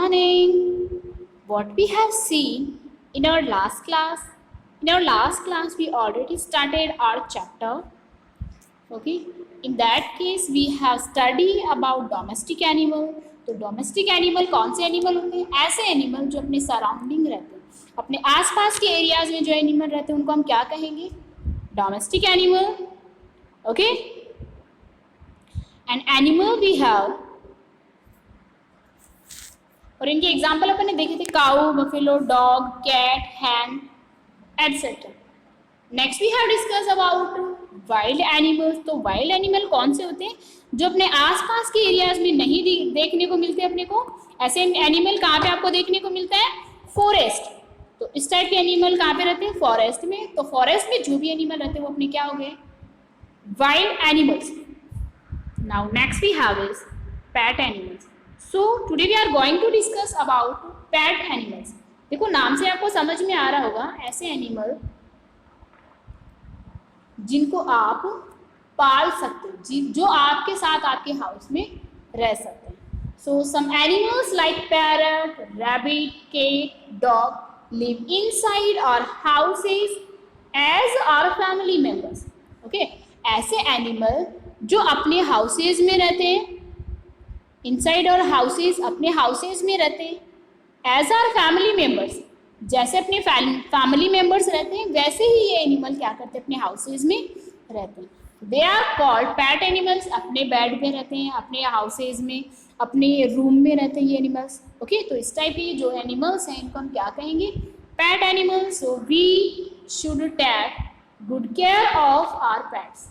morning. What we have seen in our last class? In our last class, we already started our chapter. Okay. In that case, we have studied about domestic animal. तो domestic animal कौन से animal होते हैं? ऐसे animal जो अपने surrounding रहते हैं, अपने आसपास के एरियाज में जो एनिमल रहते हैं उनको हम क्या कहेंगे? Domestic animal. Okay. And animal we have, और इनके एग्जाम्पल अपन ने देखे थे, cow, buffalo, dog, cat, hen etcetera. Next we have discuss about wild animals. तो वाइल्ड एनिमल कौन से होते हैं? जो अपने आसपास के एरियाज में नहीं देखने को मिलते अपने को. ऐसे एनिमल कहाँ पे आपको देखने को मिलता है? फॉरेस्ट. तो इस टाइप के एनिमल कहाँ पे रहते हैं? फॉरेस्ट में. तो फॉरेस्ट में जो भी एनिमल रहते हैं वो अपने क्या हो गए? Wild animals. Now next we have is pet animals. So today we are going to discuss about pet animals. देखो नाम से आपको समझ में आ रहा होगा, ऐसे एनिमल जिनको आप पाल सकते हो, जो आपके साथ आपके हाउस में रह सकते हैं. So some animals like parrot, rabbit, cat, dog live inside our houses as our family members. Okay. ऐसे एनिमल जो अपने हाउसेज में रहते हैं, इनसाइड आवर हाउसेज, अपने हाउसेज में रहते हैं, एज आवर फैमिली मेंबर्स, जैसे अपने फैमिली मेंबर्स रहते हैं वैसे ही ये एनिमल क्या करते हैं? अपने हाउसेज में रहते हैं. They are called pet animals. अपने बेड में रहते हैं, अपने हाउसेज में, अपने रूम में रहते हैं ये एनिमल्स. ओके. तो इस टाइप के जो एनिमल्स हैं इनको हम क्या कहेंगे? Pet animals. So we should take good care of our pets.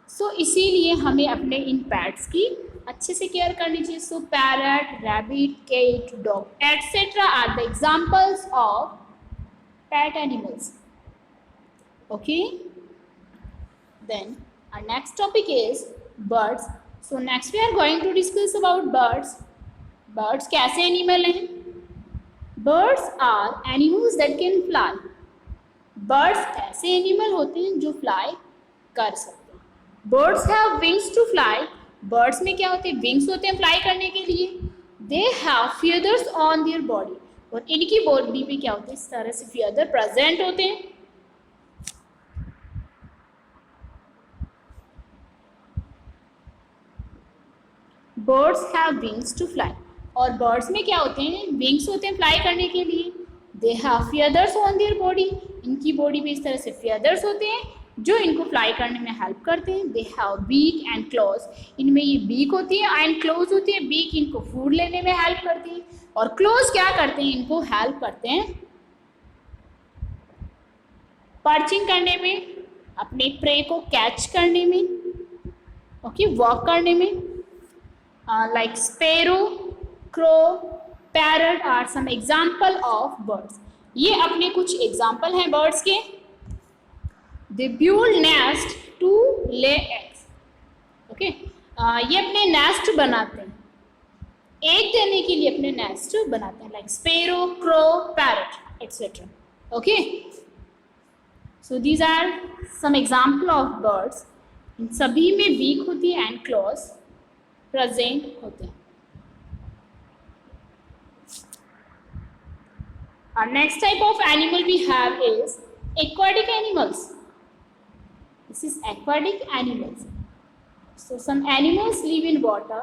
So इसीलिए हमें अपने इन पैट्स की अच्छे से केयर करनी चाहिए. So parrot, rabbit, cat, dog etcetera are the examples of pet animals. Okay. Then our next topic is birds. So next we are going to discuss about birds. Birds कैसे animal हैं? Birds are animals that can fly. Birds ऐसे animal होते हैं जो fly कर सकते हैं. Birds have wings to fly. Birds में क्या होते हैं? Wings होते हैं फ्लाई करने के लिए. They have feathers on their body. और इनकी बॉडी पे क्या होते हैं? इस तरह से feather प्रेजेंट होते हैं. Birds have wings to fly. और birds में क्या होते हैं? Wings होते हैं फ्लाई करने के लिए. They have feathers on their body. इनकी बॉडी पे इस तरह से feathers होते हैं जो इनको फ्लाई करने में हेल्प करते हैं. They have beak and claws. इनमें ये beak होती है and claws होती है. beak इनको फूड लेने में हेल्प करती है और claws क्या करते हैं? इनको हेल्प करते हैं पर्चिंग करने में, अपने प्रे को कैच करने में, ओके, वॉक करने में. Like sparrow, crow, parrot are some example of birds. ये अपने कुछ एग्जाम्पल हैं बर्ड्स के. They build nest to lay eggs. Okay. ये अपने नेस्ट बनाते हैं, एग देने के लिए अपने नेस्ट बनाते हैं. Like sparrow, crow, parrot, etc. Okay. So these are some example of birds. इन सभी में beak होती है and claws प्रेजेंट होते हैं. Our next type of animal we have is aquatic animals. This is aquatic animals. So some animals live in water.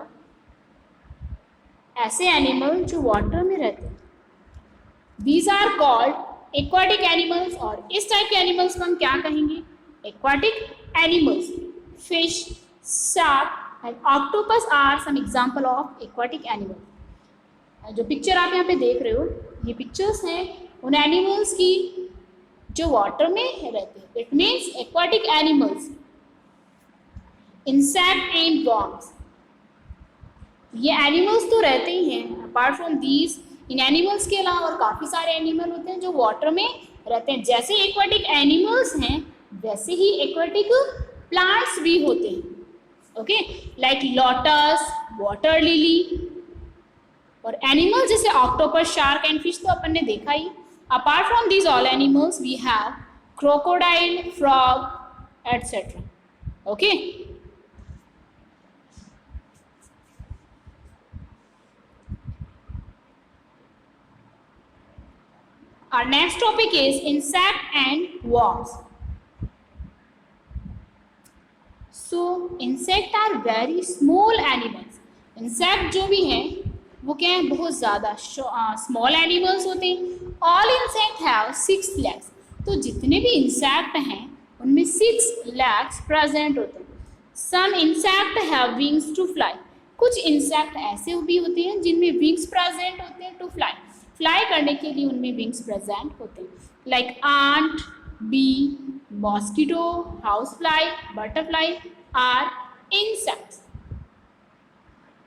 ऐसे animal जो water में रहते हैं, these are called aquatic animals. और इस टाइप के एनिमल्स को हम क्या कहेंगे? Aquatic animals. Fish, shark and octopus are some example of aquatic animal. जो पिक्चर आप यहाँ पे देख रहे हो, ये पिक्चर्स हैं उन एनिमल्स की जो वाटर में रहते हैं. It means aquatic animals. Insect and worms, ये एनिमल्स तो रहते ही हैं. Apart from these, in animals के अलावा और काफ़ी सारे एनिमल होते हैं जो वाटर में रहते हैं. जैसे एक्वाटिक एनिमल्स हैं वैसे ही एक्वाटिक प्लांट्स भी होते हैं. Okay. Like lotus, water lily. और एनिमल जैसे ऑक्टोपस, शार्क एंड फिश तो अपन ने देखा ही. Apart from these all animals we have crocodile, frog etcetera. Okay. Our next topic is insect and worms. So insect are very small animals. Insect जो भी हैं वो क्या है, बहुत ज़्यादा स्मॉल एनिमल्स होते हैं. All insect have 6 legs. तो जितने भी इंसेक्ट हैं उनमें 6 legs प्रेजेंट होते हैं. Some insect have wings to fly. कुछ इंसेक्ट ऐसे भी होते हैं जिनमें विंग्स प्रेजेंट होते हैं टू फ्लाई. फ्लाई करने के लिए उनमें विंग्स प्रेजेंट होते हैं. Like ant, bee, mosquito, house fly, butterfly are insects.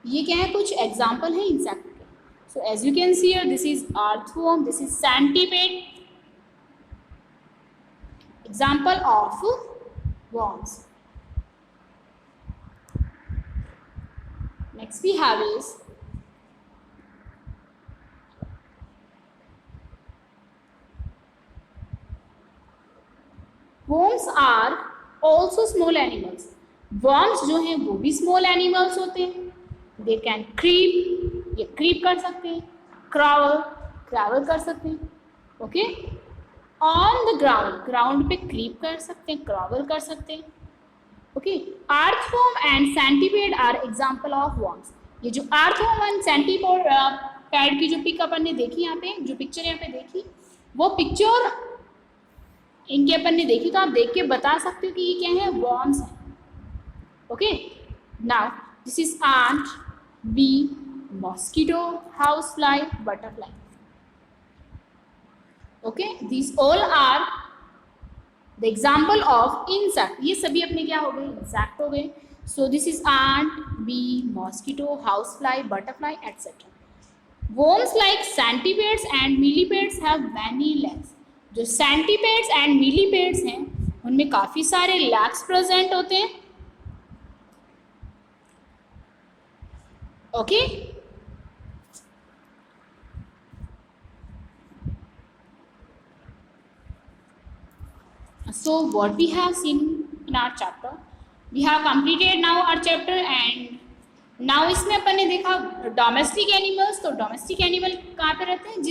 ये क्या है, कुछ एग्जाम्पल है इंसेक्ट के. So as you can see here, this is earthworm, this is centipede, example of worms. Next we have is worms are also small animals. worms जो हैं वो भी small animals होते हैं. They can creep, ये creep कर सकते हैं. crawl कर सकते हैं. ओके, on the ground पे creep कर सकते हैं, crawl कर सकते हैं. Okay, earthworm and centipede are example of worms. ये जो earthworm and centipede की जो पिक अपन ने देखी यहाँ पे, जो पिक्चर यहाँ पे देखी, वो पिक्चर इनके अपन ने देखी, तो आप देख के बता सकते हो कि ये क्या है, worms है. Okay, now this is ant, bee, mosquito, housefly, butterfly. Okay, these all are the example of insect. ये सभी अपने क्या हो गए, insect हो गए. So this is ant, bee, mosquito, housefly, butterfly, etc. Worms like centipedes and millipedes have many legs. जो centipedes and millipedes हैं उनमें काफ़ी सारे legs present होते हैं. Okay? So what we have seen in our chapter, we have completed now our chapter and now इसमें अपन ने देखा डोमेस्टिक एनिमल्स. तो डोमेस्टिक एनिमल कहाँ पे रहते हैं,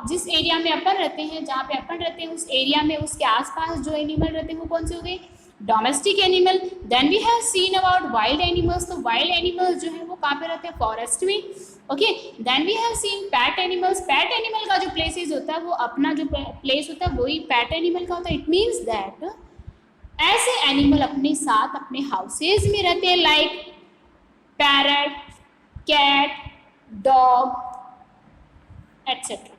जिस एरिया में अपन रहते हैं, जहाँ पे अपन रहते हैं उस एरिया में उसके आसपास जो एनिमल रहते हैं वो कौन से हो गए, domestic animal. Then we have seen about wild animals. तो वाइल्ड एनिमल्स जो है वो कहाँ पे रहते हैं, फॉरेस्ट में. Okay, then we have seen pet animals. Pet animal का जो प्लेसेस होता है वो अपना जो प्लेस होता है वही पैट एनिमल का होता है. इट मीन्स दैट ऐसे एनिमल अपने साथ अपने हाउसेज में रहते हैं, like parrot, cat, dog etcetera.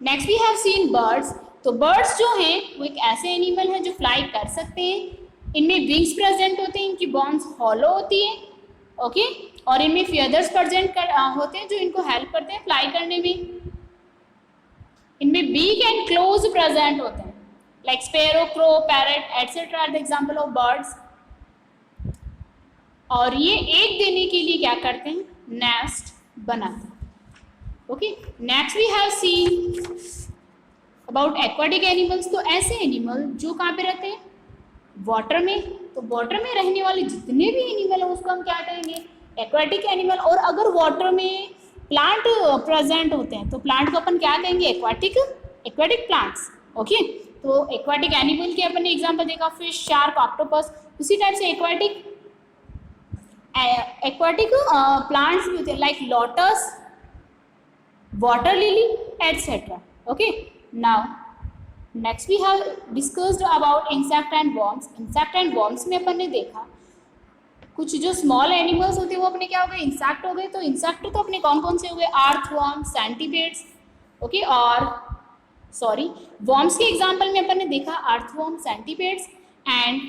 Next we have seen birds. तो बर्ड्स जो हैं वो एक ऐसे एनिमल हैं जो फ्लाई कर सकते हैं. इनमें विंग्स प्रेजेंट होते हैं, इनकी बॉन्स हॉलो होती है. ओके, और इनमें फीदर्स प्रेजेंट होते हैं जो इनको हेल्प करते हैं फ्लाई करने में. इनमें बीक एंड क्लोज प्रेजेंट होते हैं, like sparrow, crow, parrot etcetera are the example of birds. और ये एग देने के लिए क्या करते हैं, नेस्ट बनाते हैं. Okay, next we have seen about aquatic animals. तो ऐसे एनिमल जो कहाँ पे रहते हैं, वाटर में. तो वाटर में रहने वाले जितने भी एनिमल हैं उसको हम क्या कहेंगे, एक्वाटिक एनिमल. और अगर वाटर में प्लांट प्रेजेंट होते हैं तो प्लांट को अपन क्या कहेंगे, एक्वाटिक प्लांट्स. ओके, तो एक्वाटिक एनिमल के अपन ने एग्जांपल देखा, फिश, शार्क, ऑक्टोपस. उसी टाइप से एक्वाटिक प्लांट्स भी होते हैं, like lotus, water lily etcetera. Okay, now next we have discussed about insect and worms. Insect and worms में अपन ने देखा कुछ जो स्मॉल एनिमल्स होते हैं वो अपने क्या हो गए, इंसेक्ट हो गए. तो इंसेक्ट तो अपने कौन कौन से हो गए, अर्थवर्म, सेंटीपेड्स. ओके, और सॉरी वर्म्स के एग्जांपल में अपन ने देखा अर्थवर्म, सेंटीपेड्स एंड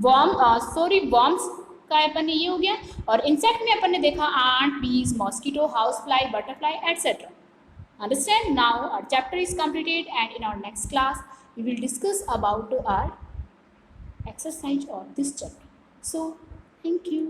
वर्म्स का अपन ने ये हो गया. और इंसेक्ट में अपन ने देखा आंट, बीज, mosquito, house fly, butterfly etcetera. Understand? Now our chapter is completed and in our next class we will discuss about our exercise of this chapter. So thank you.